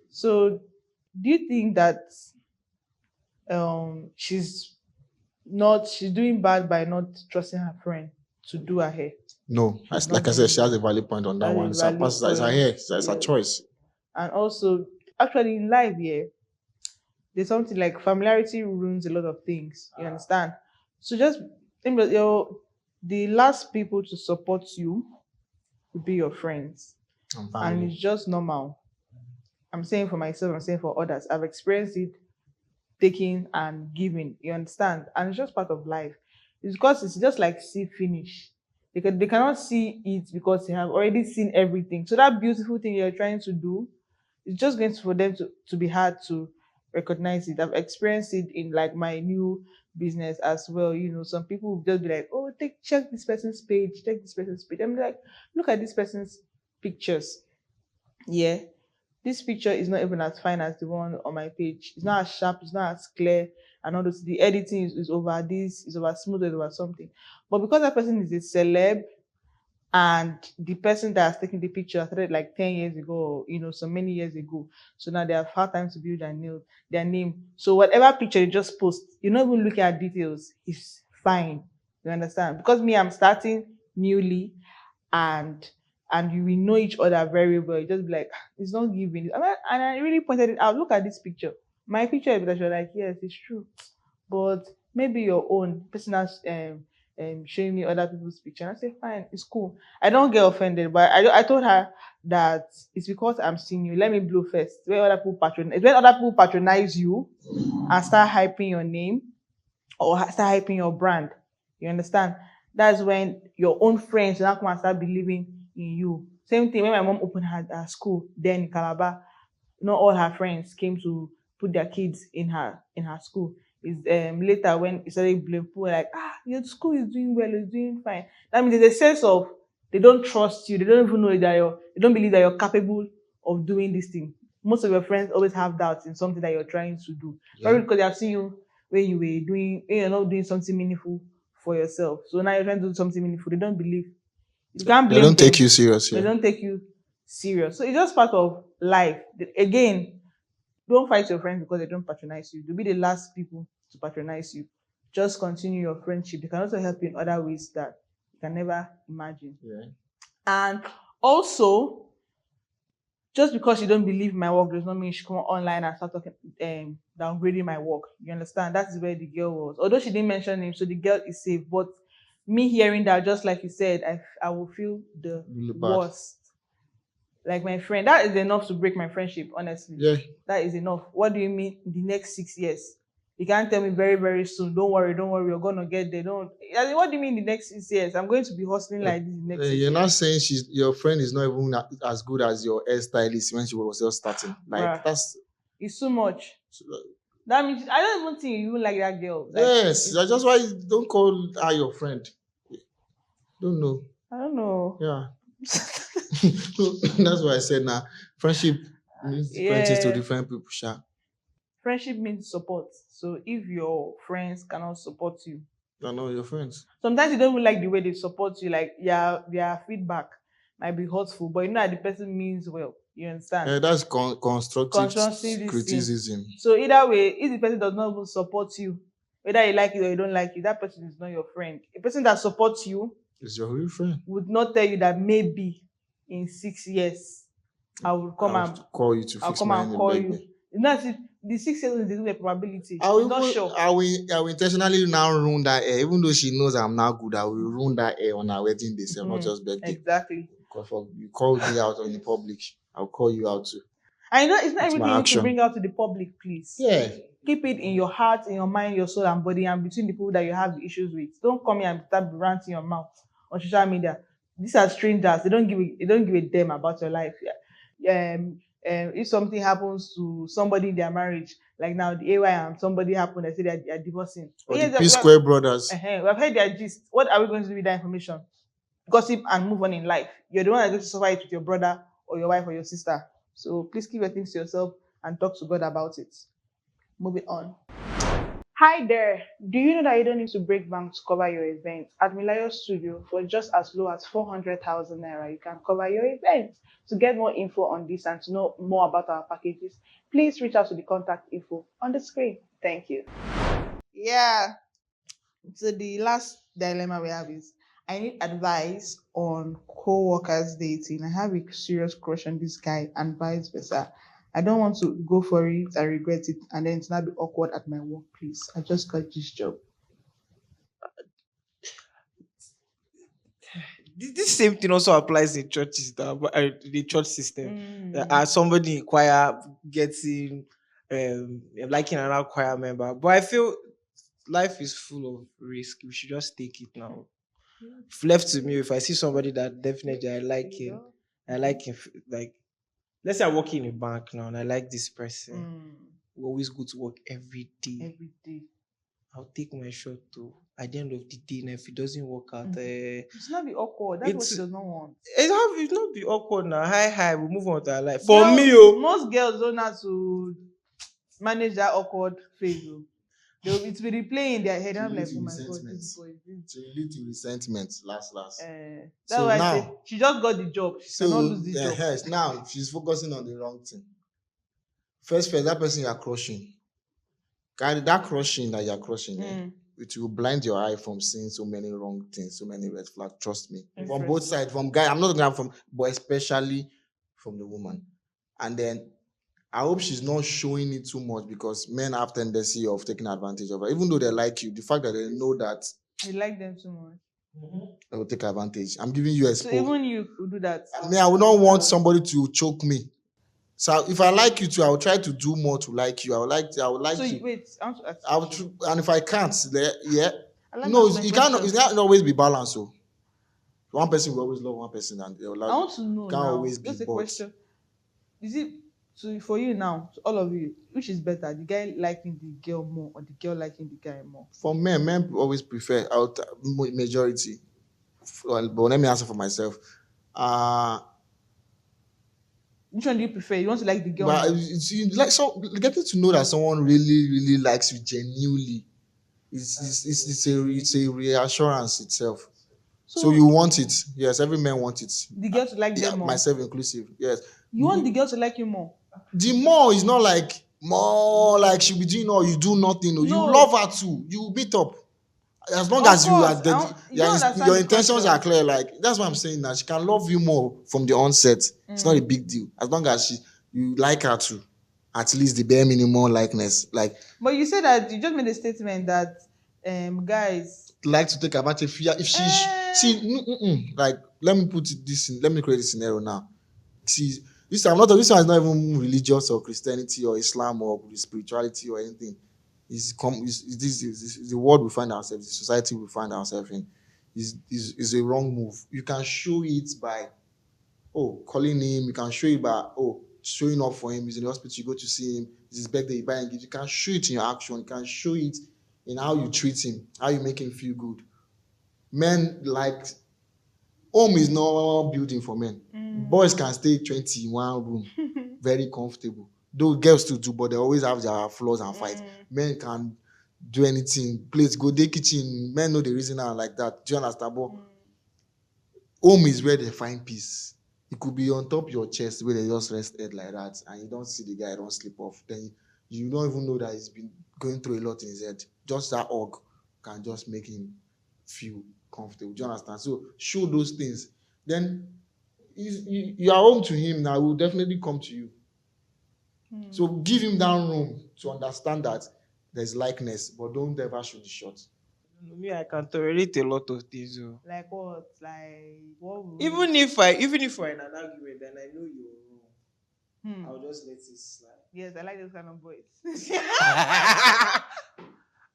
Speaker 2: So Do you think that she's doing bad by not trusting her friend to do her hair?
Speaker 3: No,
Speaker 2: She's
Speaker 3: like
Speaker 2: not
Speaker 3: I said,
Speaker 2: doing
Speaker 3: she has a
Speaker 2: good.
Speaker 3: valid point on that
Speaker 2: That
Speaker 3: one.
Speaker 2: is
Speaker 3: It's her,
Speaker 2: valid
Speaker 3: it's her
Speaker 2: point.
Speaker 3: hair, it's her
Speaker 2: Yes.
Speaker 3: choice.
Speaker 2: And also, actually, in life, yeah, there's something like familiarity ruins a lot of things. You understand? So just think that the last people to support you will be your friends,
Speaker 3: And
Speaker 2: and
Speaker 3: family.
Speaker 2: it's just normal. I'm saying for myself, I'm saying for others. I've experienced it, taking and giving. You understand? And it's just part of life. It's because it's just like see finish. They cannot see it because they have already seen everything. So that beautiful thing you're trying to do, it's just going to, for them to be hard to recognize it. I've experienced it in like my new business as well. Some people will just be like, oh, check this person's page, check this person's page. I'm like, look at this person's pictures. Yeah, this picture is not even as fine as the one on my page. It's not as sharp, it's not as clear, and all those. The editing is over this, is over smooth, is over something. But because that person is a celeb, and the person that has taken the picture started like 10 years ago, or, so many years ago, so now they have had time to build their name. So whatever picture you just post, you're not even looking at details, it's fine. You understand? Because me, I'm starting newly, and you will know each other very well. You just be like, "Ah, it's not giving." And I really pointed it out. Look at this picture. My picture is that you're like, yes, it's true, but maybe your own personal showing me other people's picture. And I say, fine, it's cool. I don't get offended, but I told her that it's because I'm seeing you. Let me blow first. When other people patronize you and start hyping your name, or start hyping your brand. You understand? That's when your own friends now come and start believing in you. Same thing when my mom opened her school then in Calabar. Not all her friends came to put their kids in her school. Is later when it started blaming people were like, your school is doing well, it's doing fine. That means there's a sense of they don't trust you, they don't even know that they don't believe that you're capable of doing this thing. Most of your friends always have doubts in something that you're trying to do.
Speaker 3: Yeah.
Speaker 2: Probably because they have seen you when you're not doing something meaningful for yourself. So now you're trying to do something meaningful. They don't believe. You can't
Speaker 3: They
Speaker 2: blame
Speaker 3: don't
Speaker 2: them.
Speaker 3: take you serious
Speaker 2: They
Speaker 3: here.
Speaker 2: don't take you serious. So it's just part of life. Again, don't fight your friends because they don't patronize you. They'll be the last people to patronize you. Just continue your friendship. They can also help you in other ways that you can never imagine.
Speaker 3: Yeah.
Speaker 2: And also, just because you don't believe my work does not mean you should come online and start talking, downgrading my work. You understand? That is where the girl was. Although she didn't mention him, so the girl is safe. But me hearing that, just like you said, I will feel the
Speaker 3: Really bad.
Speaker 2: worst. Like my friend, that is enough to break my friendship, honestly.
Speaker 3: Yeah.
Speaker 2: That is enough. What do you mean in the next 6 years? You can't tell me very, very soon. Don't worry, you're gonna get there. Don't what do you mean the next 6 years? I'm going to be hustling like this the next 6
Speaker 3: You're
Speaker 2: years.
Speaker 3: not saying your friend is not even as good as your hairstylist when she was just starting. Like
Speaker 2: Bruh. It's too much. That means I don't even think you even like that girl. Like,
Speaker 3: yes, that's just why you don't call her your friend. Don't know.
Speaker 2: I don't know.
Speaker 3: Yeah. That's why I said now friendship means different things to
Speaker 2: Yeah.
Speaker 3: different people. Sha.
Speaker 2: Friendship means support. So if your friends cannot support you,
Speaker 3: I know your friends.
Speaker 2: sometimes you don't even like the way they support you. Like their feedback might be hurtful, but you know that the person means well. You understand?
Speaker 3: That's constructive
Speaker 2: Constructive
Speaker 3: criticism.
Speaker 2: So either way, if the person does not even support you, whether you like it or you don't like it, that person is not your friend. A person that supports you
Speaker 3: Is your real friend.
Speaker 2: would not tell you that maybe in 6 years I will come
Speaker 3: I will
Speaker 2: and
Speaker 3: call you to
Speaker 2: I'll
Speaker 3: fix
Speaker 2: come
Speaker 3: my
Speaker 2: and
Speaker 3: name.
Speaker 2: call
Speaker 3: Beg
Speaker 2: you.
Speaker 3: me.
Speaker 2: It's not as if the 6 years is a probability.
Speaker 3: I will
Speaker 2: It's not
Speaker 3: even-
Speaker 2: sure.
Speaker 3: I will intentionally now ruin that hair, even though she knows I'm not good. I will ruin that hair on our wedding day, not just birthday.
Speaker 2: Exactly.
Speaker 3: Because you called me out in the public, I'll call you out too.
Speaker 2: I know it's not
Speaker 3: It's my
Speaker 2: everything you need to
Speaker 3: action.
Speaker 2: bring out to the public, please.
Speaker 3: Yeah.
Speaker 2: Keep it in your heart, in your mind, your soul, and body, and between the people that you have the issues with. Don't come here and start ranting your mouth on social media. These are strangers. They don't give a damn about your life. If something happens to somebody in their marriage, like now the AY and somebody happened, they say they are divorcing.
Speaker 3: Or
Speaker 2: Yes,
Speaker 3: the P Square brothers.
Speaker 2: we have heard their gist. What are we going to do with that information? Gossip and move on in life. You're the one that's going to suffer it with your brother or your wife or your sister. So please keep your things to yourself and talk to God about it. Moving on. Hi there. Do you know that you don't need to break bank to cover your event? At Milayo Studio, for just as low as 400,000 naira, you can cover your event. To get more info on this and to know more about our packages, please reach out to the contact info on the screen. Thank you. Yeah. So the last dilemma we have is I need advice on co-workers dating. I have a serious crush on this guy and vice versa. I don't want to go for it, I regret it, and then it's not be awkward at my workplace. I just got this job.
Speaker 1: This same thing also applies in churches, the church system. As somebody in choir getting liking another choir member, but I feel life is full of risk. We should just take it now. If left to me, if I see somebody that definitely I like him, like let's say I work in a bank now and I like this person. We always go to work every day.
Speaker 2: Every day.
Speaker 1: I'll take my shot too. At the end of the day, now if it doesn't work out,
Speaker 2: It's not be awkward. That's what she does not want.
Speaker 1: It's not be awkward now. Hi, we move on to our life.
Speaker 2: Most girls don't know how to manage that awkward phase. It will be replaying in their head. I'm like, oh my god, this boy.
Speaker 3: To lead to resentment, last.
Speaker 2: That's
Speaker 3: So
Speaker 2: why I
Speaker 3: now-
Speaker 2: say she just got the job. She cannot lose this job.
Speaker 3: yes, now she's focusing on the wrong thing. First, that person you are crushing. That crushing that you are crushing, it will blind your eye from seeing so many wrong things, so many red flags. Trust me. From both sides, from guy, I'm not talking from, but especially from the woman. And then I hope she's not showing it too much because men have tendency of taking advantage of her. Even though they like you, the fact that they know that
Speaker 2: You like them so much.
Speaker 3: they will take advantage. I'm giving you a
Speaker 2: So
Speaker 3: spoke.
Speaker 2: even you would do that.
Speaker 3: I would not want somebody to choke me. So if I like you too, I will try to do more to like you. I would like
Speaker 2: So
Speaker 3: you.
Speaker 2: wait, I want to ask.
Speaker 3: I would, and if I can't, yeah.
Speaker 2: I like
Speaker 3: No,
Speaker 2: that
Speaker 3: it
Speaker 2: question.
Speaker 3: can't always be balanced. So one person will always love one person, and they'll
Speaker 2: I want to know
Speaker 3: can't
Speaker 2: now.
Speaker 3: always be
Speaker 2: Just a
Speaker 3: both.
Speaker 2: question. Is it so for you now, to all of you, which is better, the guy liking the girl more or the girl liking the guy more?
Speaker 3: For men always prefer majority. Well, but let me answer for myself.
Speaker 2: Which one do you prefer? You want to like the girl
Speaker 3: But
Speaker 2: more?
Speaker 3: getting to know that someone really likes you genuinely it's a reassurance itself. So you want it. Yes, every man wants it.
Speaker 2: The girl to like them more.
Speaker 3: Myself inclusive. Yes.
Speaker 2: You want the girl to like you more.
Speaker 3: The more is not like more like she'll be doing all, you do nothing. No. You love her too. You meet up. As long as you are your intentions are clear, like that's what I'm saying now. She can love you more from the onset. It's not a big deal. As long as you like her too. At least the bare minimum likeness. Like,
Speaker 2: but you said that you just made a statement that guys
Speaker 3: like to take advantage. If she like, let me create a scenario now. See, this one is not even religious or Christianity or Islam or spirituality or anything. This is the world we find ourselves, the society we find ourselves in. Is a wrong move. You can show it by calling him. You can show it by showing up for him. He's in the hospital, you go to see him. It's his birthday, you buy and give. You can show it in your action. You can show it in how you treat him, how you make him feel good. Men like home is not building for men. Boys can stay 20 in one room, very comfortable. Though girls too do, but they always have their flaws and fights. Men can do anything. Plates go day kitchen. Men know the reason are like that. Do you understand? But home is where they find peace. It could be on top of your chest where they just rest head like that, and you don't see the guy don't sleep off. Then you don't even know that he's been going through a lot in his head. Just that hug can just make him feel comfortable. Do you understand? So show those things. Then you are home to him now. He will definitely come to you. So give him that room to understand that there's likeness, but don't ever shoot the shot.
Speaker 1: Me, I can tolerate a lot of things.
Speaker 2: like what? Like what?
Speaker 1: Even if we're in an argument and I know you're wrong, I'll just let it slide.
Speaker 2: Yes, I like those kind of boys.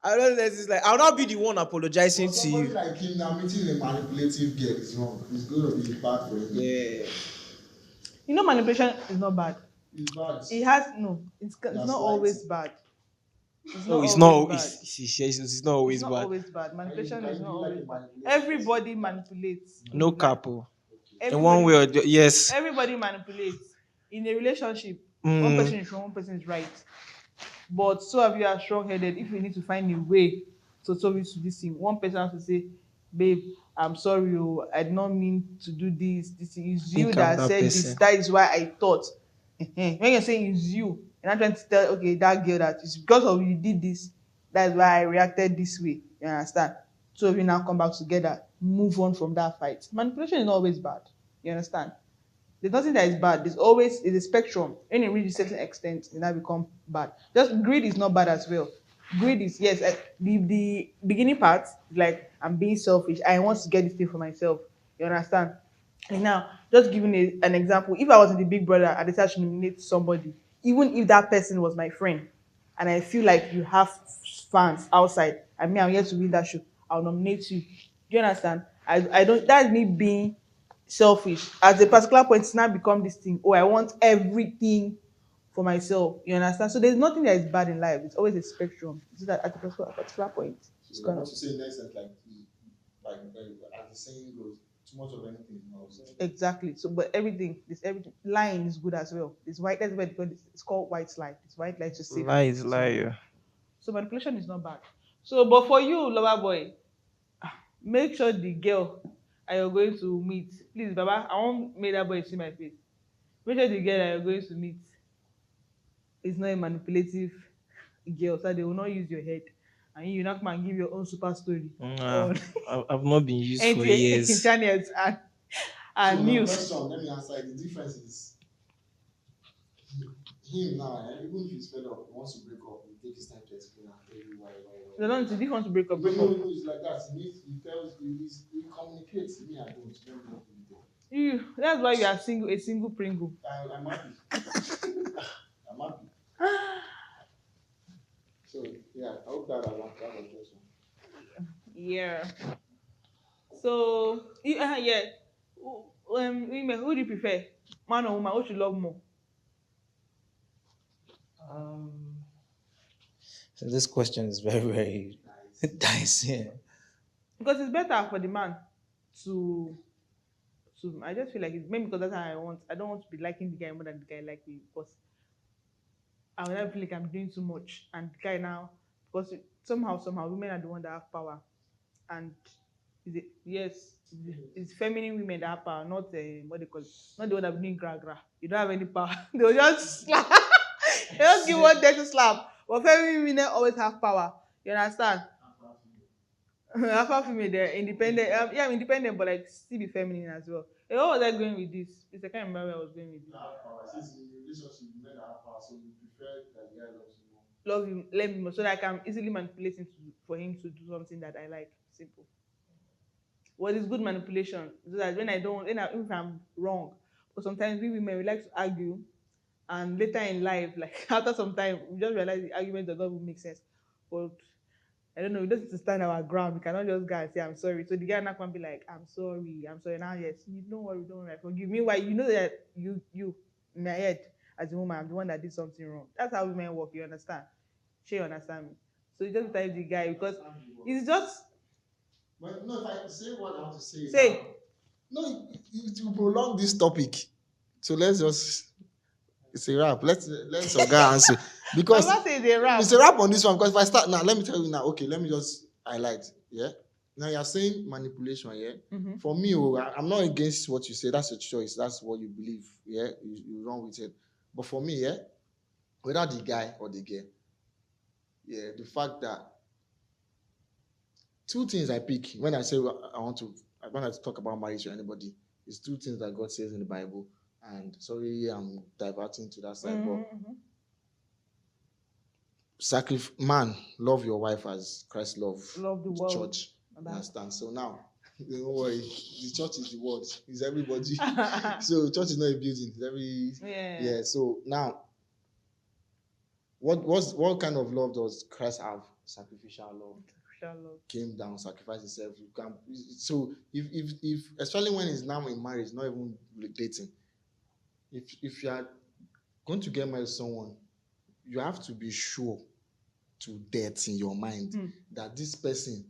Speaker 1: I'll just let it slide. I'll not be the one apologizing to
Speaker 3: Somebody
Speaker 1: you.
Speaker 3: like him now meeting a manipulative girl is wrong. It's going to be bad for him.
Speaker 1: Yeah.
Speaker 2: You know, manipulation is not bad.
Speaker 3: It's bad.
Speaker 2: It has it's not always bad.
Speaker 1: It's not always
Speaker 2: It's not
Speaker 1: bad.
Speaker 2: always bad. Manipulation is not always bad. Everybody manipulates.
Speaker 1: No capo. In
Speaker 2: Everybody-
Speaker 1: one way or the yes.
Speaker 2: Everybody manipulates. In a relationship, one person is wrong, one person is right. But two of you are strong-headed. If you need to find a way to solve it to this thing, one person has to say, babe, I'm sorry, oh, I did not mean to do this. This is you
Speaker 1: Think I'm
Speaker 2: that
Speaker 1: that
Speaker 2: said this.
Speaker 1: person.
Speaker 2: That is why I thought. When you're saying it's you, you're not trying to tell, okay, that girl, that is because of you did this. That's why I reacted this way. You understand? Two of you now come back together, move on from that fight. Manipulation is not always bad. You understand? There's nothing that is bad. There's always is a spectrum. When it reaches a certain extent, it now become bad. Just greed is not bad as well. Greed is, yes, the beginning part, like I'm being selfish. I want to get this thing for myself. You understand? And now, just giving an example, if I was in the Big Brother, I decided to nominate somebody, even if that person was my friend, and I feel like you have fans outside, and me, I'm here to win that show, I'll nominate you. Do you understand? I don't. That's me being selfish. At a particular point, it's now become this thing. Oh, I want everything for myself. You understand? So there's nothing that is bad in life. It's always a spectrum. It's that at a particular point, it's
Speaker 3: So I
Speaker 2: kind
Speaker 3: want
Speaker 2: of
Speaker 3: to say in essence, like as the saying goes, too much of anything is not good.
Speaker 2: exactly. So, but everything, this everything, lying is good as well. It's white. That's why it's called white lie. It's white lie to save
Speaker 1: Lie is
Speaker 2: somebody.
Speaker 1: lie.
Speaker 2: So manipulation is not bad. So, but for you, lover boy, make sure the girl that you're going to meet, please, Baba, I won't make that boy see my face. Make sure the girl that you're going to meet is not a manipulative girl, so they will not use your head. And you not come and give your own super story
Speaker 1: Nah,
Speaker 2: on
Speaker 1: I've not been used for
Speaker 2: NTA,
Speaker 1: years.
Speaker 2: channels and
Speaker 3: So my
Speaker 2: news.
Speaker 3: question, let me answer it. The difference is him now, even if he's fed up, he wants to break up, he takes his time to explain and tell you why.
Speaker 2: No, no, if you want to break up,
Speaker 3: No,
Speaker 2: break
Speaker 3: no,
Speaker 2: up.
Speaker 3: no, it's like that. He tells you, he communicates. Me, I don't. Let me not be there.
Speaker 2: That's why you are single, a single Pringle.
Speaker 3: I'm happy. I'm happy. So yeah, I hope that I answered that question.
Speaker 2: Yeah. So, yeah. Women, who do you prefer? Man or woman? Who should love more?
Speaker 5: Um, so this question is very, very dicey.
Speaker 2: Because it's better for the man to I just feel like it's maybe because that's how I want. I don't want to be liking the guy more than the guy like me because I will never feel like I'm doing too much. And the guy now, because somehow women are the one that have power, and yes, it's feminine women that have power, not what they call it, not the one that be doing gra gra. You don't have any power. They will just slap. They just give one dirty slap. But feminine women always have power. You understand? Alpha female, they're independent. Yeah, I'm independent, but like still be feminine as well. Hey, what was I going with this? It's I can't remember where I was going with this.
Speaker 3: Have power. Since in your relationship, you men have power, so you prefer that the guy loves you more.
Speaker 2: Love him, let me more, so that I can easily manipulate him for him to do something that I like. Simple. What is good manipulation? So that if I'm wrong, but sometimes we women we like to argue, and later in life, like after some time, we just realize the argument does not even make sense. But I don't know, we just need to stand our ground. We cannot just go and say I'm sorry. So the guy now can be like, I'm sorry. Now yes, you don't worry, I forgive me. Why you know that you in my head as a woman, I'm the one that did something wrong. That's how women work, you understand? She understand me. So you just type the guy because it's just
Speaker 3: But no, if I say what I want to say,
Speaker 2: say
Speaker 3: no, it will prolong this topic. So let's just it's a wrap. Let's Oga answer because
Speaker 2: Baba say it's a wrap.
Speaker 3: it's a wrap on this one. Because if I start now, let me tell you now. Okay, let me just highlight. Yeah. Now you're saying manipulation. Yeah.
Speaker 2: Mhm.
Speaker 3: For me, I'm not against what you say. That's your choice. That's what you believe. Yeah. You run with it. But for me, yeah, whether the guy or the girl, yeah, the fact that two things I pick when I say when I talk about marriage to anybody is two things that God says in the Bible. And sorry, I'm diverting to that side, but man, love your wife as Christ loved
Speaker 2: Love the
Speaker 3: the
Speaker 2: world.
Speaker 3: church. You understand? So now, don't worry, the church is the world, it's everybody. So church is not a building, it's yeah. So now, what kind of love does Christ have? Sacrificial love. Came down, sacrificed himself. You can so if especially when it's now in marriage, not even dating. If you are going to get married to someone, you have to be sure to death in your mind that this person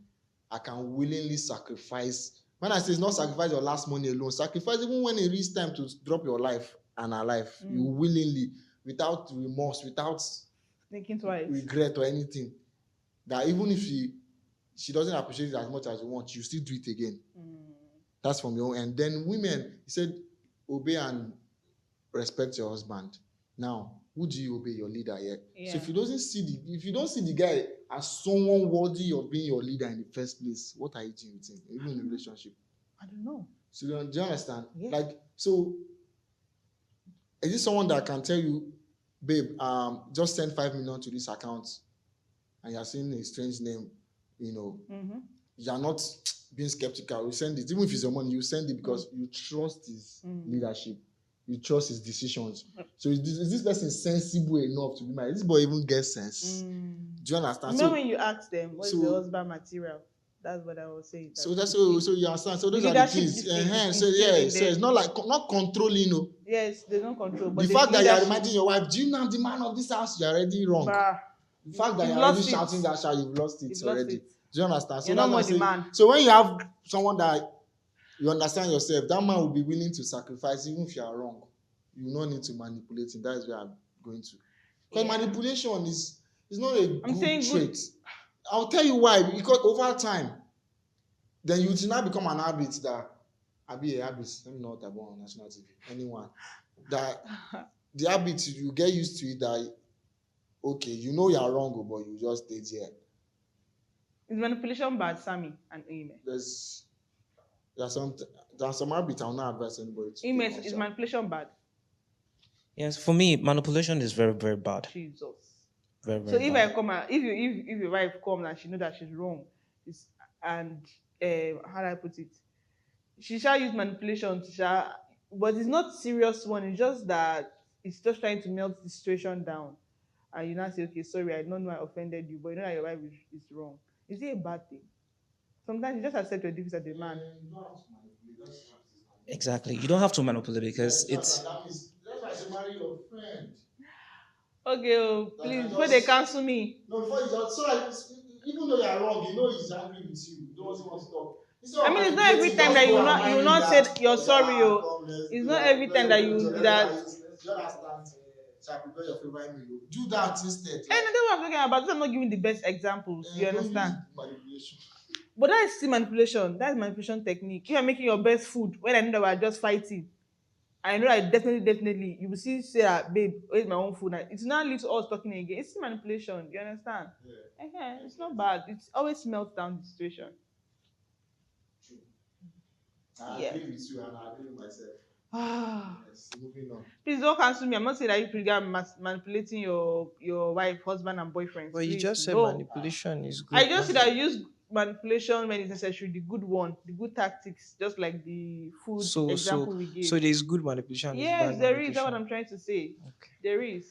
Speaker 3: I can willingly sacrifice. When I say it's not sacrifice your last money alone, sacrifice even when it reaches time to drop your life and her life, you willingly, without remorse, without
Speaker 2: Thinking twice.
Speaker 3: regret or anything. That even if she doesn't appreciate it as much as you want, you still do it again. That's from your own end. Then women, he said, obey and respect your husband. Now, who do you obey? Your leader here. Yeah. So if you don't see the guy as someone worthy of being your leader in the first place, what are you doing with him? Even in a relationship?
Speaker 2: I don't know.
Speaker 3: So do you understand?
Speaker 2: Yeah.
Speaker 3: Like, so is this someone that can tell you, babe, just send 5 million to this account, and you're seeing a strange name, you're not being skeptical. You send it, even if it's your money, you send it because you trust his leadership, you trust his decisions. So is this person sensible enough to be married? This boy even gets sense. Do you understand?
Speaker 2: Remember when you asked them what's the husband material? That's what I was saying.
Speaker 3: So you understand. So those are the things. So it's not controlling.
Speaker 2: Yes, they don't control. But
Speaker 3: the fact that you are reminding your wife, do you know I'm the man of this house? You're already wrong. The fact that you're already shouting that shout, you've lost it already. Do you understand? So
Speaker 2: you're not more the man.
Speaker 3: So when you have someone that you understand yourself, that man will be willing to sacrifice even if you are wrong. You will not need to manipulate him. That is where I'm going to. Because manipulation is not a good trait. I'll tell you why. Because over time, then you will now become an habit that let me not talk about on national TV. Anyone that the habit you get used to it that okay, you know you're wrong, but you just stay there.
Speaker 2: Is manipulation bad, Sammy and Ime?
Speaker 3: There's some habits I will not advise anybody to.
Speaker 2: Ime, is manipulation bad?
Speaker 5: Yes, for me, manipulation is very, very bad.
Speaker 2: Jesus.
Speaker 5: Very, very
Speaker 2: so
Speaker 5: bad.
Speaker 2: If I come out, if your wife comes and she knows that she's wrong, and how do I put it? She shall use manipulation, but it's not serious one. It's just that it's just trying to melt the situation down. And you now say, okay, sorry, I don't know I offended you, but you know that your wife is wrong. Is it a bad thing? Sometimes you just accept your difference as a man.
Speaker 5: Exactly. You don't have to manipulate because it's.
Speaker 3: That's why I should marry your friend.
Speaker 2: Okay, please, before they cancel me.
Speaker 3: No, before you just even though you are wrong, you know he's angry with you. You don't want to talk.
Speaker 2: I mean, it's not every time that you will not say you're sorry. It's not every time that you do that.
Speaker 3: You understand? So I prepare your favorite meal. Do that instead.
Speaker 2: And that's what I'm talking about. I'm not giving the best examples. You understand?
Speaker 3: Manipulation.
Speaker 2: But that is still manipulation. That's manipulation technique. You are making your best food when I know that we're just fighting. I know that definitely you will see say that, babe, where's my own food? It's not lead to us talking again. It's still manipulation. You understand? Yeah. It's not bad. It always melts down the situation.
Speaker 3: True. I agree with you and I agree with myself. Yes, moving on.
Speaker 2: Please don't cancel me. I'm not saying that you are manipulating your wife, husband, and boyfriend.
Speaker 1: But you just said manipulation is good.
Speaker 2: I just said I use manipulation when it's necessary, the good one, the good tactics, just like the food example we gave.
Speaker 1: So there is good manipulation.
Speaker 2: Yes, there is. That's what I'm trying to say. Okay. There is.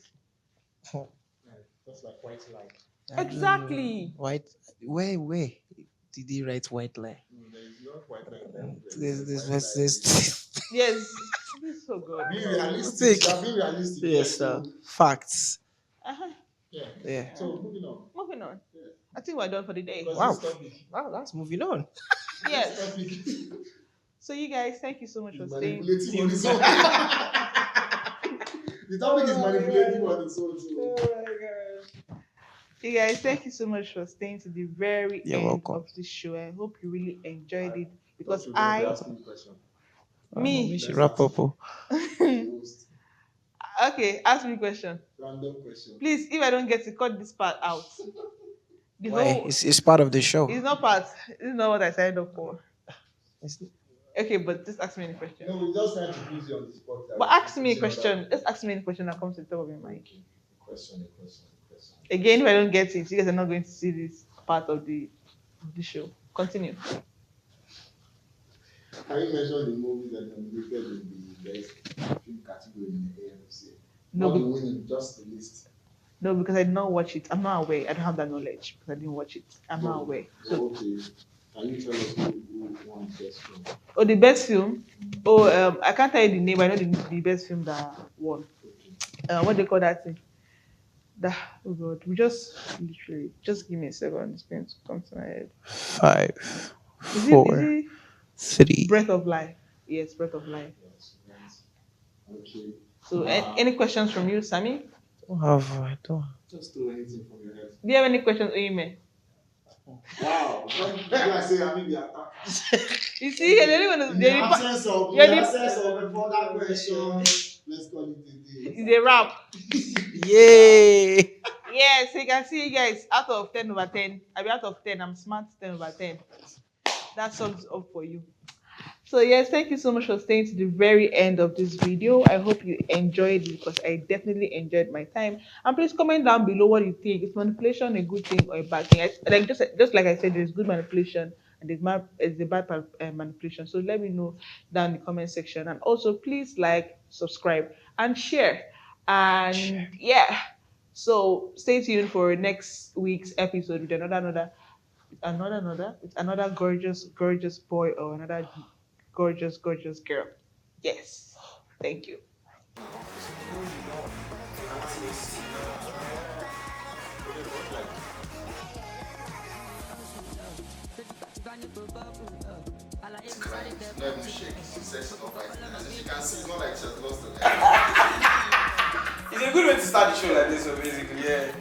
Speaker 3: Just like white lie.
Speaker 2: Exactly.
Speaker 1: White. Where did he write white lie?
Speaker 3: No, there is not white lie.
Speaker 1: There's
Speaker 2: yes. So good.
Speaker 3: Be realistic. Be realistic.
Speaker 1: Yes, sir. Facts.
Speaker 3: Yeah. So moving on.
Speaker 2: Yeah. I think we're done for the day.
Speaker 1: Wow, that's moving on.
Speaker 2: Yes. So you guys, thank you so much for staying.
Speaker 3: On its own. The topic is manipulating on its own.
Speaker 2: Oh my god. You guys, thank you so much for staying to the very end of the show. I hope you really enjoyed it because
Speaker 1: We should wrap up.
Speaker 2: Okay, ask me a question.
Speaker 3: Random question.
Speaker 2: Please, if I don't get to cut this part out.
Speaker 1: It's part of the show.
Speaker 2: It's not part. It's not what I signed up for. Okay, but just ask me any question.
Speaker 3: No, we just trying to put you on the spot.
Speaker 2: But ask me a question. Just ask me any question that comes to the top of your mind.
Speaker 3: A question.
Speaker 2: Again, if I don't get it, you guys are not going to see this part of the show. Continue.
Speaker 3: Can you mention the movies that are nominated in the best film category in the AMC?
Speaker 2: No,
Speaker 3: not the winning, just the list.
Speaker 2: No, because I did not watch it. I'm not aware. I don't have that knowledge because I didn't watch it. I'm not aware. So,
Speaker 3: okay. Can you tell us who won the best film?
Speaker 2: Oh, the best film? Oh, I can't tell you the name. I know the best film that won. What do they call that thing? Oh God, we just give me a second. It's going to come to my head.
Speaker 1: 5, 4, 3.
Speaker 2: Breath of Life. Yes, Breath of Life.
Speaker 3: Okay.
Speaker 2: So, any questions from you, Sammy?
Speaker 1: I don't.
Speaker 3: Just throw anything from your head.
Speaker 2: Do you have any questions, Oime?
Speaker 3: Wow. I say, I mean,
Speaker 2: You see, you're the only one
Speaker 3: in the absence of further questions, let's call it a day.
Speaker 2: It's a wrap.
Speaker 1: Yay!
Speaker 2: Yes, so you can see, guys, out of 10 over 10. I be out of 10. I'm smart 10 over 10. That sums up for you. So yes, thank you so much for staying to the very end of this video. I hope you enjoyed it because I definitely enjoyed my time. And please comment down below what you think. Is manipulation a good thing or a bad thing? Like just like I said, there's good manipulation and there's the bad manipulation. So let me know down in the comment section. And also please like, subscribe, and share. And yeah, so stay tuned for next week's episode with another gorgeous boy or another gorgeous girl. Yes. Thank you.
Speaker 3: Let me shake. Sex of fighting. As you can see, it's not like she's lost it.
Speaker 1: It's a good way to start the show like this, so basically, yeah.